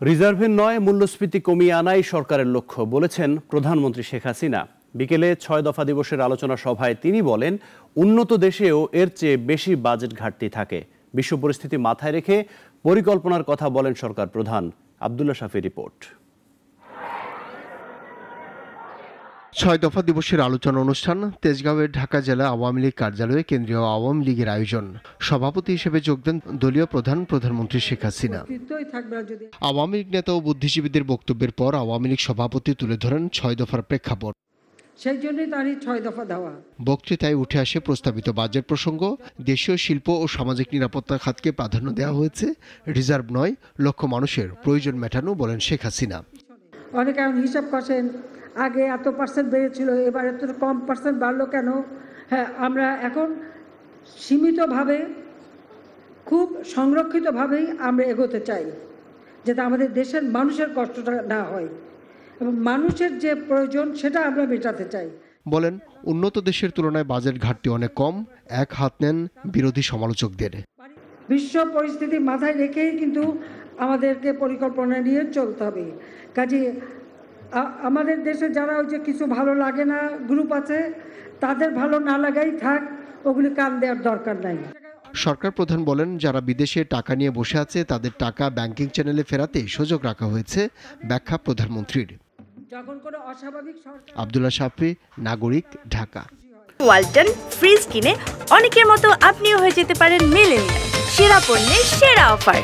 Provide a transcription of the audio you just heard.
রিজার্ভের নয় মূল্যস্ফীতি কমিয়ে আনাই সরকারের লক্ষ্য বলেছেন প্রধানমন্ত্রী শেখ হাসিনা। বিকেলে ৬ দফা দিবসের আলোচনা সভায় তিনি বলেন, উন্নত দেশেও এর চেয়ে বেশি বাজেট ঘাটতি থাকে। বিশ্ব পরিস্থিতি মাথায় রেখে পরিকল্পনার কথা বলেন সরকার প্রধান। আব্দুল্লাহ শাফির রিপোর্ট। ৬ দফা দিবসের আলোচনা অনুষ্ঠান তেজগাঁওয়ের ঢাকা জেলা আওয়ামী লীগ কার্যালয়ে কেন্দ্রীয় আওয়ামী লীগের আয়োজন। সভাপতি হিসেবে যোগ দেন দলীয় প্রধানমন্ত্রী শেখ হাসিনা। আওয়ামী লীগ নেতা ও বুদ্ধিজীবীদের বক্তব্যের পর আওয়ামী লীগ সভাপতি তুলে ধরেন ৬ দফার প্রেক্ষাপট। সেই জন্যই তারই ৬ দফা দেওয়া। বক্তৃতায় উঠে আসে প্রস্তাবিত বাজেট প্রসঙ্গ। দেশীয় শিল্প ও সামাজিক নিরাপত্তা খাতকে প্রাধান্য দেওয়া হয়েছে। রিজার্ভ নয়, লক্ষ মানুষের প্রয়োজন মেটানো বলেন শেখ হাসিনা। অনেকে এখন হিসাব করেন, আগে এত পার্সেন্ট বেড়েছিল, এবার এত কম পার্সেন্ট বাড়লো কেন? হ্যাঁ, আমরা এখন সীমিতভাবে, খুব সংরক্ষিতভাবেই আমরা এগোতে চাই, যাতে আমাদের দেশের মানুষের কষ্টটা না হয় এবং মানুষের যে প্রয়োজন সেটা আমরা মেটাতে চাই। বলেন, উন্নত দেশের তুলনায় বাজেট ঘাটতি অনেক কম। এক হাত নেন বিরোধী সমালোচকদের। বিশ্ব পরিস্থিতি মাথায় রেখেই কিন্তু আমাদেরকে পরিকল্পনা নিয়ে চলতে হবে। কাজে আমাদের দেশে যারা ওই যে কিছু ভালো লাগে না গ্রুপ আছে, তাদের ভালো না লাগাই থাক, ওগুলি কান দেওয়ার দরকার নাই। সরকার প্রধান বলেন, যারা বিদেশে টাকা নিয়ে বসে আছে তাদের টাকা ব্যাংকিং চ্যানেলে ফেরাতে সুযোগ রাখা হয়েছে। ব্যাখ্যা প্রধানমন্ত্রীর। যখন কোনো অস্বাভাবিক আব্দুল্লাহ শাফি, নাগরিক, ঢাকা। ওয়ালটন ফ্রিজ কিনে অনেকের মতো আপনিও হয়ে যেতে পারেন মিলেনিয়াল। সেরা পণ্যের সেরা অফার।